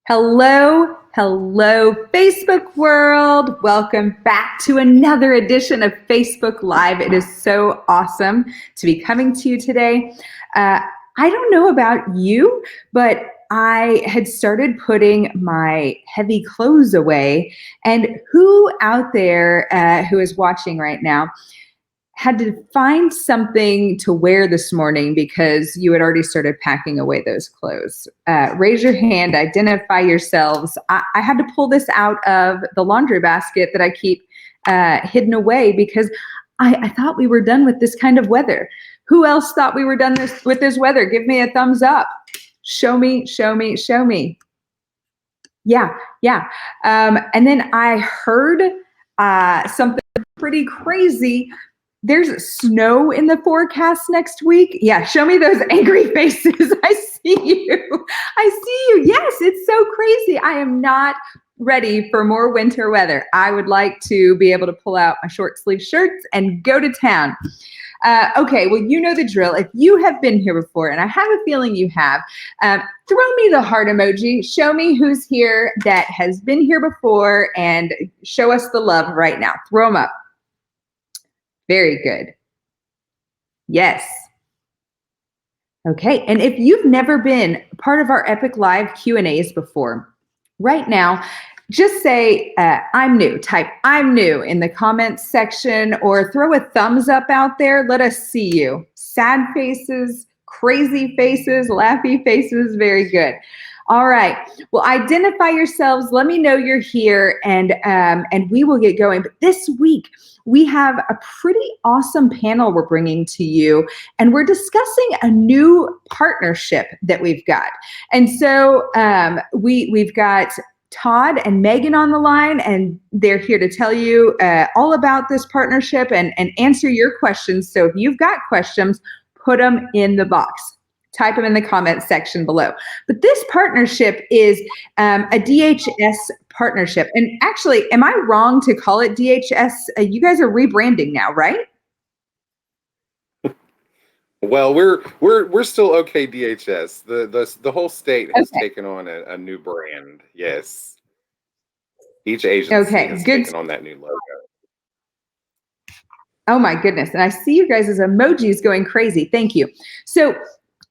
Hello, hello, Facebook world. Welcome back to another edition of Facebook Live. It is so awesome to be coming to you today. I don't know about you, but I had started putting my heavy clothes away. And who out there who is watching right now had to find something to wear this morning because you had already started packing away those clothes? Raise your hand, identify yourselves. I had to pull this out of the laundry basket that I keep hidden away because I thought we were done with this kind of weather. Who else thought we were done with this weather? Give me a thumbs up. Show me, show me, show me. Yeah. And then I heard something pretty crazy. There's snow in the forecast next week. Yeah, show me those angry faces. I see you. I see you. Yes, it's so crazy. I am not ready for more winter weather. I would like to be able to pull out my short sleeve shirts and go to town. Okay, well, you know the drill. If you have been here before, and I have a feeling you have, throw me the heart emoji. Show me who's here that has been here before and show us the love right now. Throw them up. Very good. Yes. Okay, and if you've never been part of our Epic Live Q&As before, right now, just say, I'm new. Type, I'm new in the comments section or throw a thumbs up out there. Let us see you. Sad faces, crazy faces, laughy faces. Very good. All right. Well, identify yourselves. Let me know you're here, and we will get going. But this week, we have a pretty awesome panel we're bringing to you, and we're discussing a new partnership that we've got. And so we've got Todd and Megan on the line, and they're here to tell you all about this partnership and answer your questions. So if you've got questions, put them in the box. Type them in the comments section below. But this partnership is a DHS partnership. And actually, am I wrong to call it DHS? You guys are rebranding now, right? Well, we're still okay, DHS. The whole state has taken on a new brand. Yes. Each agency has taken on that new logo. Oh my goodness. And I see you guys' emojis going crazy. Thank you. So,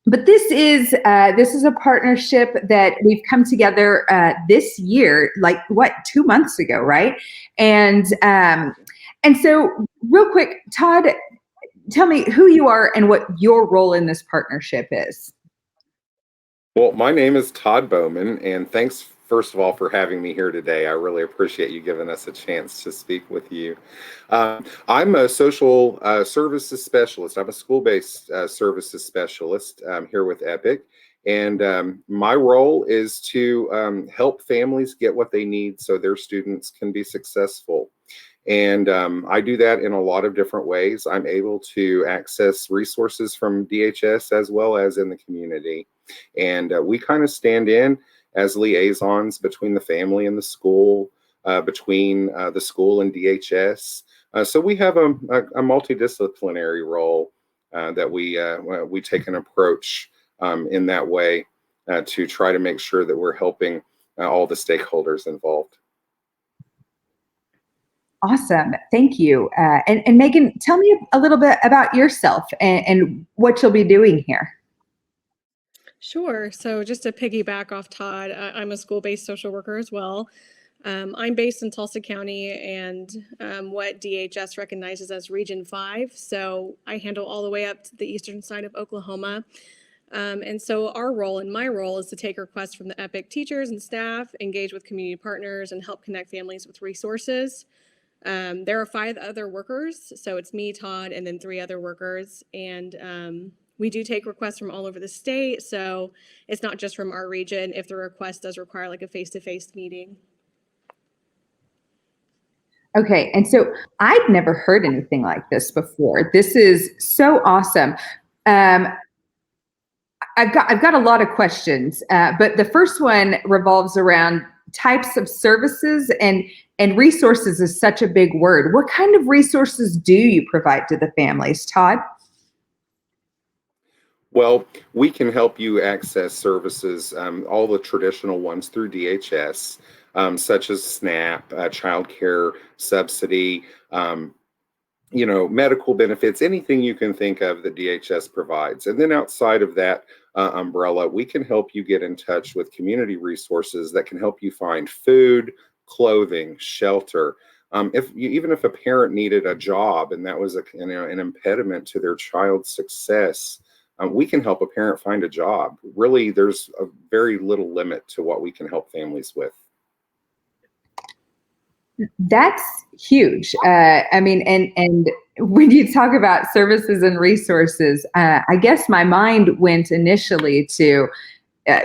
but this is a partnership that we've come together this year, like 2 months ago, right? And so real quick, Todd, tell me who you are and what your role in this partnership is. Well, my name is Todd Bowman, and thanks, first of all, for having me here today. I really appreciate you giving us a chance to speak with you. I'm a social services specialist. I'm a school-based services specialist here with Epic, and my role is to help families get what they need so their students can be successful. And I do that in a lot of different ways. I'm able to access resources from DHS as well as in the community. And we kind of stand in as liaisons between the family and the school, between the school and DHS. So we have a multidisciplinary role that we take an approach in that way to try to make sure that we're helping all the stakeholders involved. Awesome. Thank you. And Megan, tell me a little bit about yourself and what you'll be doing here. Sure. So just to piggyback off Todd, I'm a school-based social worker as well. I'm based in Tulsa County and what DHS recognizes as Region 5. So I handle all the way up to the eastern side of Oklahoma. And so my role is to take requests from the EPIC teachers and staff, engage with community partners, and help connect families with resources. There are 5 other workers. So it's me, Todd, and then 3 other workers. And we do take requests from all over the state, so it's not just from our region if the request does require like a face-to-face meeting. Okay, and so I'd never heard anything like this before. This is so awesome. I've got a lot of questions, but the first one revolves around types of services, and resources is such a big word. What kind of resources do you provide to the families, Todd? Well, we can help you access services, all the traditional ones through DHS, such as SNAP, child care subsidy, medical benefits, anything you can think of that DHS provides. And then outside of that umbrella, we can help you get in touch with community resources that can help you find food, clothing, shelter. Even if a parent needed a job and that was an impediment to their child's success, we can help a parent find a job. Really, there's a very little limit to what we can help families with. That's huge. I mean, and when you talk about services and resources, I guess my mind went initially to uh,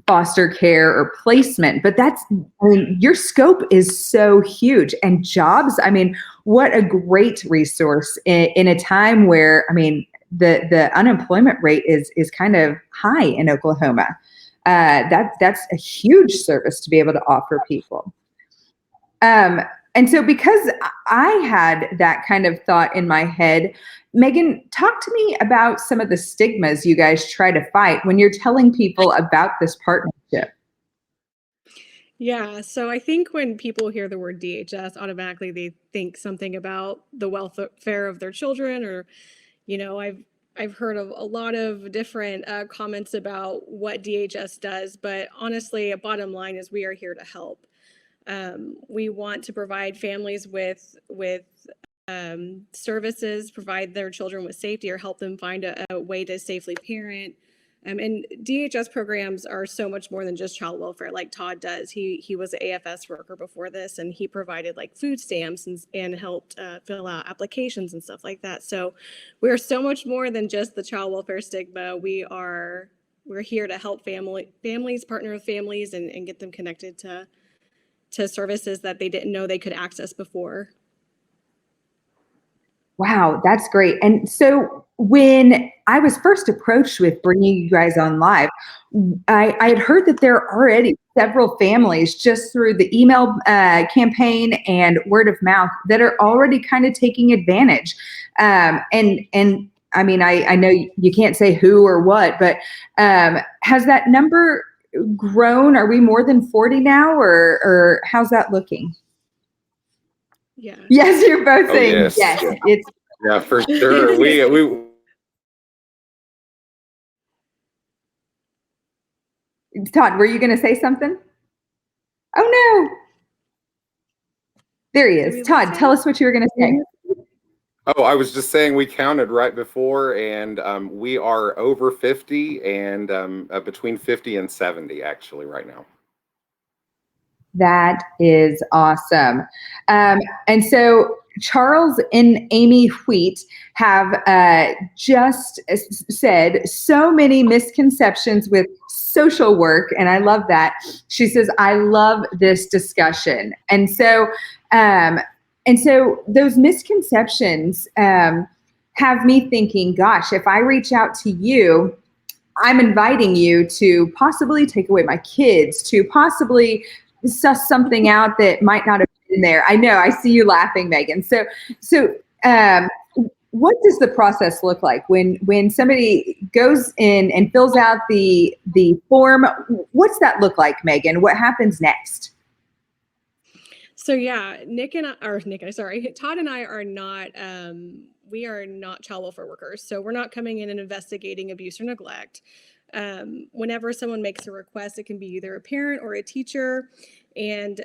foster care or placement, but I mean, your scope is so huge. And jobs, I mean, what a great resource in a time where, I mean, the unemployment rate is kind of high in Oklahoma. That's a huge service to be able to offer people. Um, and so because I had that kind of thought in my head, Megan, talk to me about some of the stigmas you guys try to fight when you're telling people about this partnership. Yeah, so I think when people hear the word DHS, automatically they think something about the welfare of their children, or, I've heard of a lot of different comments about what DHS does, but honestly, a bottom line is we are here to help. We want to provide families with services, provide their children with safety, or help them find a way to safely parent. And DHS programs are so much more than just child welfare, like Todd does. He was an AFS worker before this, and he provided like food stamps and helped fill out applications and stuff like that. So we're so much more than just the child welfare stigma. We're here to help families, partner with families, and get them connected to services that they didn't know they could access before. Wow, that's great. And so when I was first approached with bringing you guys on live, I had heard that there are already several families just through the email campaign and word of mouth that are already kind of taking advantage. And I mean, I know you can't say who or what, but has that number grown? Are we more than 40 now, or how's that looking? Yeah. Yes, you're both saying yes. yes. It's Yeah, for sure. we Todd, were you going to say something? Oh no. There he is. Todd, tell us what you were going to say. Oh, I was just saying we counted right before, and we are over 50 and between 50 and 70 actually right now. That is awesome. And so Charles and Amy Wheat have just said so many misconceptions with social work, and I love that. She says, "I love this discussion," and so those misconceptions have me thinking, "Gosh, if I reach out to you." I'm inviting you to possibly take away my kids, to possibly suss something out that might not have been there. I know, I see you laughing, Megan. So, um, what does the process look like when somebody goes in and fills out the form? What's that look like, Megan? What happens next? So yeah, Todd and I are not, we are not child welfare workers. So we're not coming in and investigating abuse or neglect. Whenever someone makes a request, it can be either a parent or a teacher, and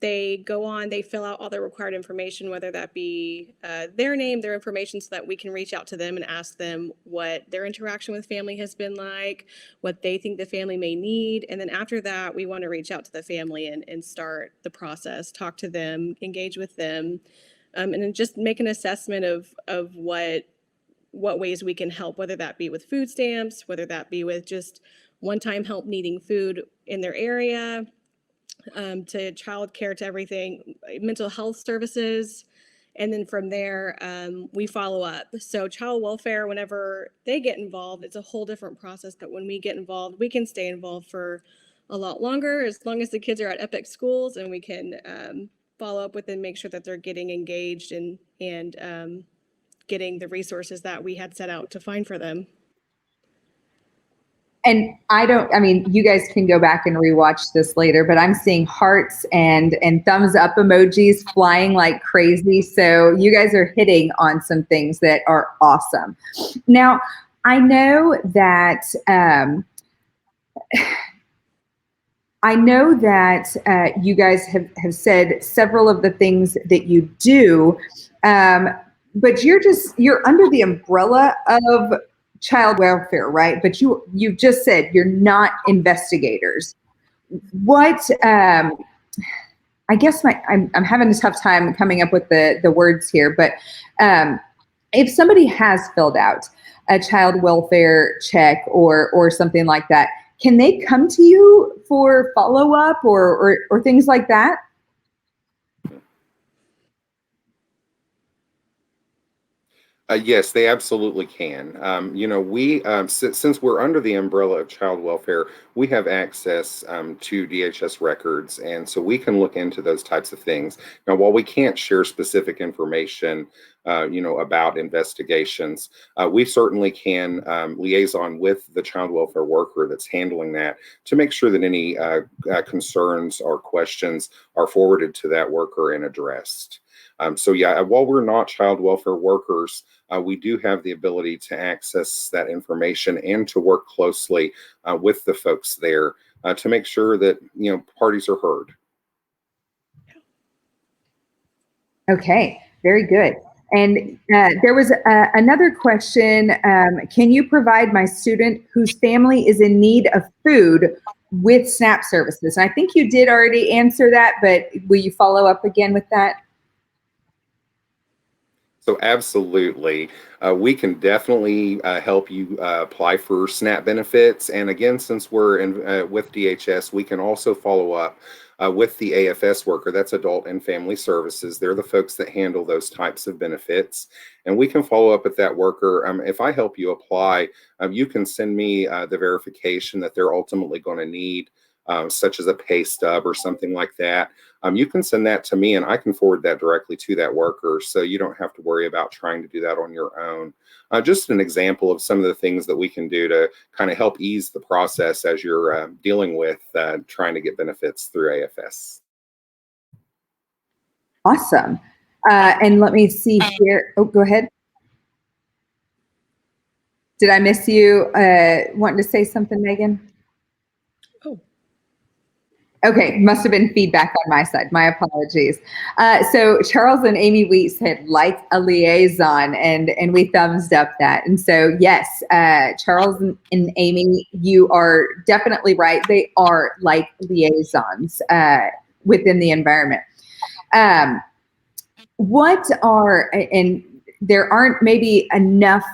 they go on, they fill out all the required information, whether that be their name, their information, so that we can reach out to them and ask them what their interaction with family has been like, what they think the family may need. And then after that, we want to reach out to the family and start the process, talk to them, engage with them, and then just make an assessment of what ways we can help, whether that be with food stamps, whether that be with just one-time help needing food in their area, to childcare, to everything, mental health services. And then from there, we follow up. So child welfare, whenever they get involved, it's a whole different process. But when we get involved, we can stay involved for a lot longer, as long as the kids are at Epic schools, and we can follow up with them, make sure that they're getting engaged and getting the resources that we had set out to find for them. And I mean, you guys can go back and rewatch this later, but I'm seeing hearts and thumbs up emojis flying like crazy. So you guys are hitting on some things that are awesome. Now, I know that you guys have said several of the things that you do, but you're under the umbrella of child welfare, right? But you just said you're not investigators. What I guess I'm having a tough time coming up with the words here, but if somebody has filled out a child welfare check or something like that, can they come to you for follow up or things like that? Yes, they absolutely can. We since we're under the umbrella of child welfare, we have access to DHS records, and so we can look into those types of things. Now, while we can't share specific information, about investigations, we certainly can liaison with the child welfare worker that's handling that to make sure that any concerns or questions are forwarded to that worker and addressed. So yeah, while we're not child welfare workers, we do have the ability to access that information and to work closely with the folks there to make sure that parties are heard. Okay, very good. And there was another question. Can you provide my student whose family is in need of food with SNAP services? And I think you did already answer that, but will you follow up again with that? So absolutely, we can definitely help you apply for SNAP benefits. And again, since we're in with DHS, we can also follow up with the AFS worker. That's Adult and Family Services. They're the folks that handle those types of benefits, and we can follow up with that worker. If I help you apply, you can send me the verification that they're ultimately going to need. Such as a pay stub or something like that. You can send that to me and I can forward that directly to that worker so you don't have to worry about trying to do that on your own. Just an example of some of the things that we can do to kind of help ease the process as you're dealing with trying to get benefits through AFS. Awesome. And let me see here. Oh, go ahead. Did I miss you wanting to say something, Megan? Oh. Okay, must have been feedback on my side. My apologies. So Charles and Amy Wheat said like a liaison, and we thumbs up that. And so yes, Charles and Amy, you are definitely right. They are like liaisons within the environment. What are, and there aren't maybe enough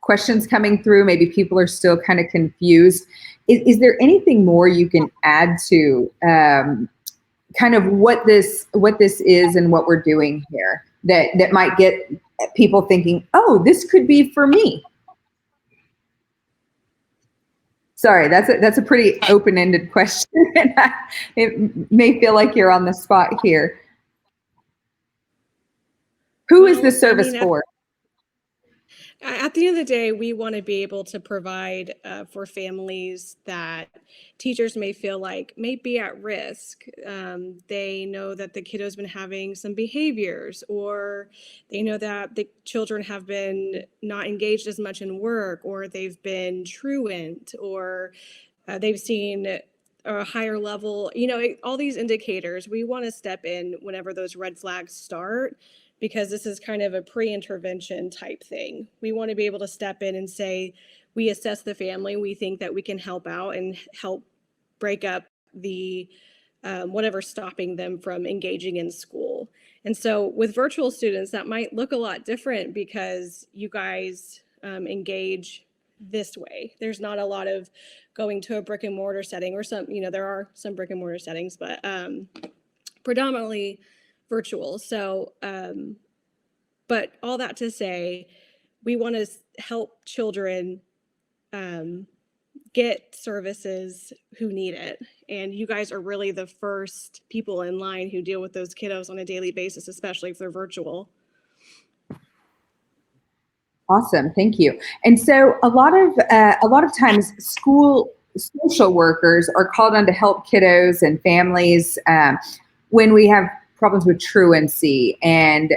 questions coming through, maybe people are still kind of confused. Is there anything more you can add to kind of what this is and what we're doing here that might get people thinking, oh, this could be for me? Sorry, that's a pretty open-ended question. It may feel like you're on the spot here. Who is this service for? At the end of the day, we want to be able to provide for families that teachers may feel like may be at risk. They know that the kiddo's been having some behaviors, or they know that the children have been not engaged as much in work, or they've been truant, or they've seen a higher level, all these indicators. We want to step in whenever those red flags start, because this is kind of a pre-intervention type thing. We want to be able to step in and say, we assess the family, we think that we can help out and help break up the whatever's stopping them from engaging in school. And so with virtual students, that might look a lot different because you guys engage this way. There's not a lot of going to a brick and mortar setting, or some, there are some brick and mortar settings, but predominantly virtual. So, but all that to say, we want to help children get services who need it. And you guys are really the first people in line who deal with those kiddos on a daily basis, especially if they're virtual. Awesome, thank you. And so a lot of times, school social workers are called on to help kiddos and families when we have problems with truancy and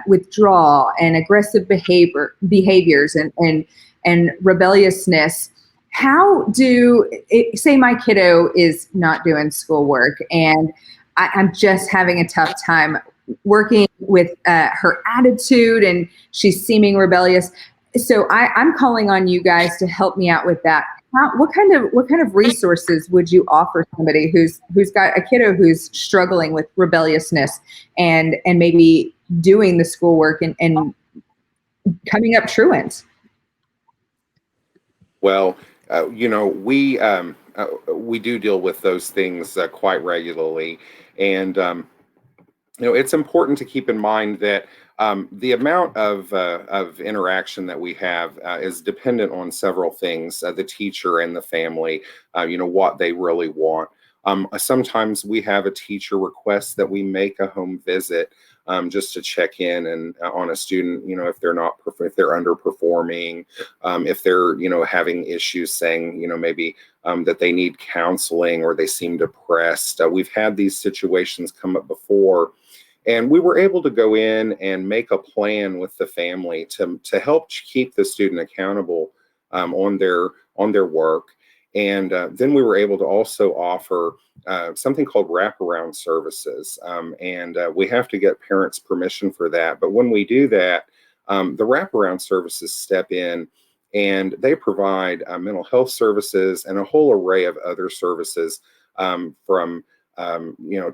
withdrawal and aggressive behaviors and rebelliousness. How say my kiddo is not doing schoolwork and I'm just having a tough time working with her attitude and she's seeming rebellious. So I'm calling on you guys to help me out with that. What kind of resources would you offer somebody who's got a kiddo who's struggling with rebelliousness and maybe doing the schoolwork and coming up truant? Well, we do deal with those things quite regularly, and it's important to keep in mind that the amount of interaction that we have is dependent on several things: the teacher and the family. What they really want. Sometimes we have a teacher request that we make a home visit just to check in and on a student. If they're underperforming, if they're having issues, saying maybe that they need counseling or they seem depressed. We've had these situations come up before. And we were able to go in and make a plan with the family to help keep the student accountable on their work. And then we were able to also offer something called wraparound services. And we have to get parents' permission for that. But when we do that, the wraparound services step in and they provide mental health services and a whole array of other services from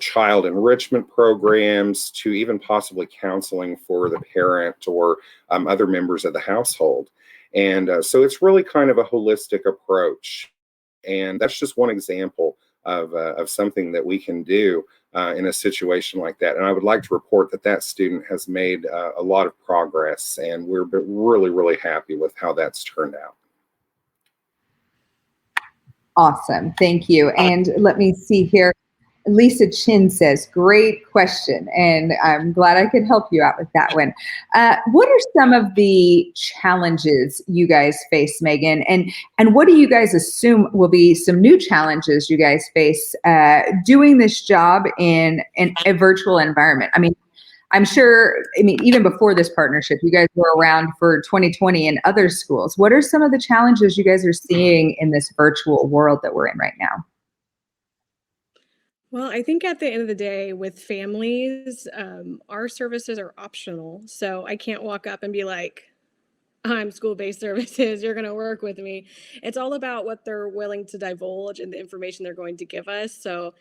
child enrichment programs to even possibly counseling for the parent or other members of the household. And so it's really kind of a holistic approach. And that's just one example of something that we can do in a situation like that. And I would like to report that student has made a lot of progress, and we're really, really happy with how that's turned out. Awesome, thank you. And let me see here. Lisa Chin says, great question. And I'm glad I could help you out with that one. What are some of the challenges you guys face, Megan? And what do you guys assume will be some new challenges you guys face doing this job in a virtual environment? I mean, I'm sure, even before this partnership, you guys were around for 2020 in other schools. What are some of the challenges you guys are seeing in this virtual world that we're in right now? Well, I think at the end of the day, with families, our services are optional. So I can't walk up and be like, I'm school-based services, you're going to work with me. It's all about what they're willing to divulge and the information they're going to give us. So,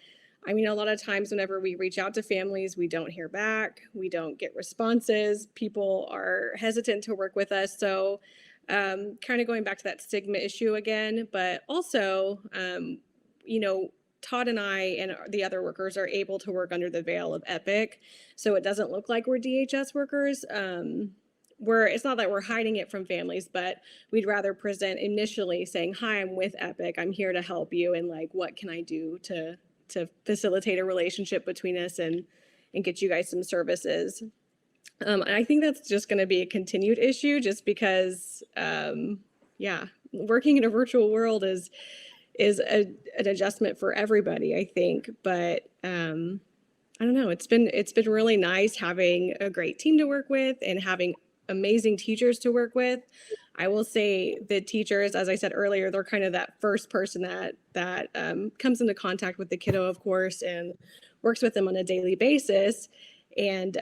a lot of times whenever we reach out to families, we don't hear back, we don't get responses, people are hesitant to work with us. So, kind of going back to that stigma issue again, but also, you know, Todd and I and the other workers are able to work under the veil of Epic. So it doesn't look like we're DHS workers. It's not that we're hiding it from families, but we'd rather present initially saying, hi, I'm with Epic. I'm here to help you. And like, what can I do to facilitate a relationship between us and get you guys some services? And I think that's just going to be a continued issue just because, working in a virtual world is an adjustment for everybody, I think. But I don't know. It's been really nice having a great team to work with and having amazing teachers to work with. I will say the teachers, as I said earlier, they're kind of that first person that comes into contact with the kiddo, of course, and works with them on a daily basis. And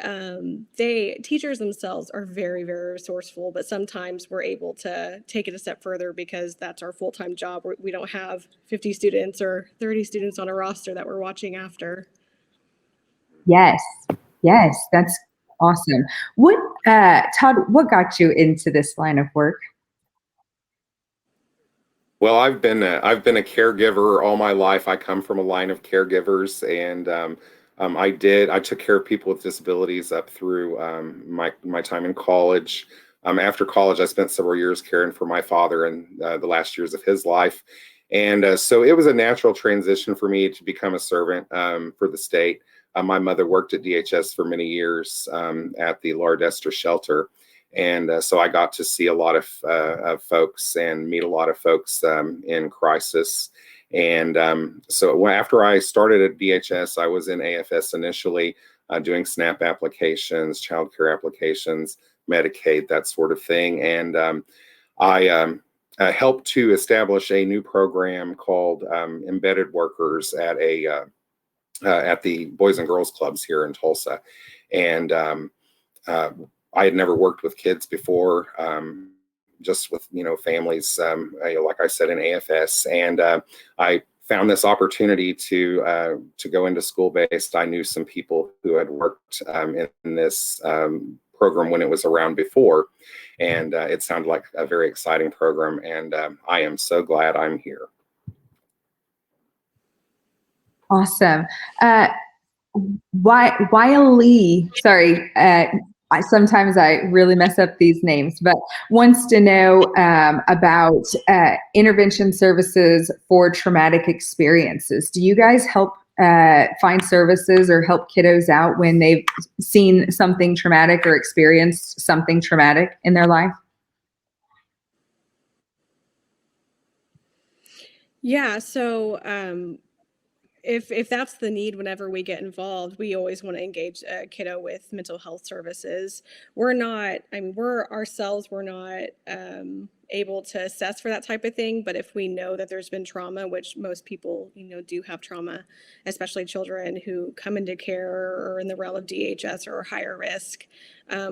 teachers themselves are very, very resourceful, but sometimes we're able to take it a step further because that's our full-time job. We don't have 50 students or 30 students on a roster that we're watching after. Yes, that's awesome. Todd, what got you into this line of work? Well, I've been a caregiver all my life. I come from a line of caregivers, and I took care of people with disabilities up through my time in college. After college, I spent several years caring for my father in the last years of his life. And so it was a natural transition for me to become a servant for the state. My mother worked at DHS for many years at the Lardester shelter. And so I got to see a lot of folks and meet a lot of folks in crisis. And so after I started at DHS, I was in AFS initially, doing SNAP applications, child care applications, Medicaid, that sort of thing. And I helped to establish a new program called Embedded Workers at the Boys and Girls Clubs here in Tulsa. And I had never worked with kids before, just with, families, like I said, in AFS. And I found this opportunity to go into school-based. I knew some people who had worked in this program when it was around before, and it sounded like a very exciting program, and I am so glad I'm here. Awesome. Wiley, sorry, sometimes I really mess up these names, but wants to know about intervention services for traumatic experiences. Do you guys help find services or help kiddos out when they've seen something traumatic or experienced something traumatic in their life? Yeah, so if that's the need, whenever we get involved, we always want to engage a kiddo with mental health services. We're not able to assess for that type of thing, but if we know that there's been trauma, which most people, do have trauma, especially children who come into care or in the realm of DHS or higher risk,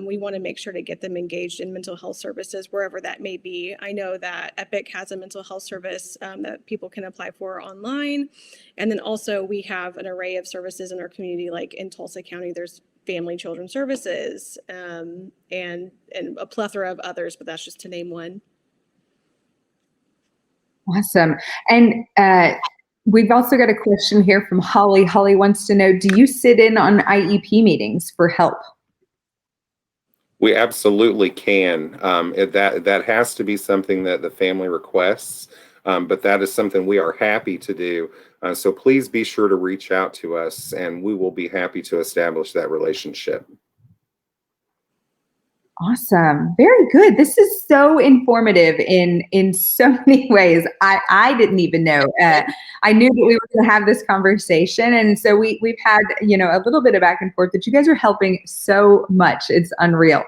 we want to make sure to get them engaged in mental health services wherever that may be. I know that Epic has a mental health service that people can apply for online. And then also we have an array of services in our community, like in Tulsa County, there's Family Children Services and a plethora of others, but that's just to name one. Awesome. And we've also got a question here from Holly. Holly wants to know, do you sit in on IEP meetings for help? We absolutely can. That has to be something that the family requests, but that is something we are happy to do. So please be sure to reach out to us, and we will be happy to establish that relationship. Awesome. Very good. This is so informative in so many ways. I didn't even know. I knew that we were going to have this conversation. And so we've had, a little bit of back and forth, but you guys are helping so much. It's unreal.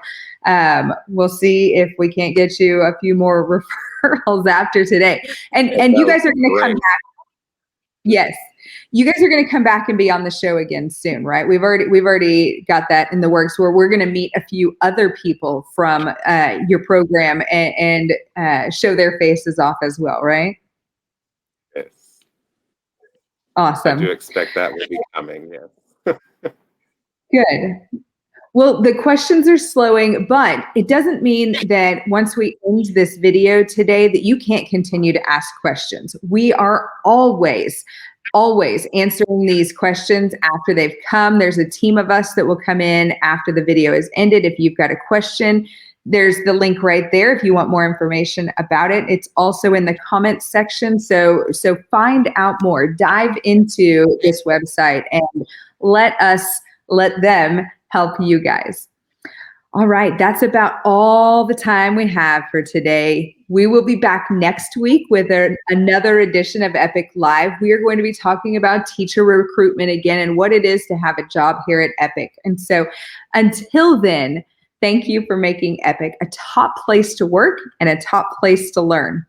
We'll see if we can't get you a few more referrals after today. And you guys are going to come back. Yes. You guys are going to come back and be on the show again soon, right? We've already got that in the works, where we're going to meet a few other people from your program and show their faces off as well, right? Yes. Awesome. I do expect that will be coming, yes. Good. Well, the questions are slowing, but it doesn't mean that once we end this video today that you can't continue to ask questions. We are always answering these questions after they've come. There's a team of us that will come in after the video is ended. If you've got a question, there's the link right there if you want more information about it. It's also in the comments section. So find out more, dive into this website, and let them help you guys. All right, that's about all the time we have for today. We will be back next week with another edition of Epic Live. We are going to be talking about teacher recruitment again and what it is to have a job here at Epic. And so until then, thank you for making Epic a top place to work and a top place to learn.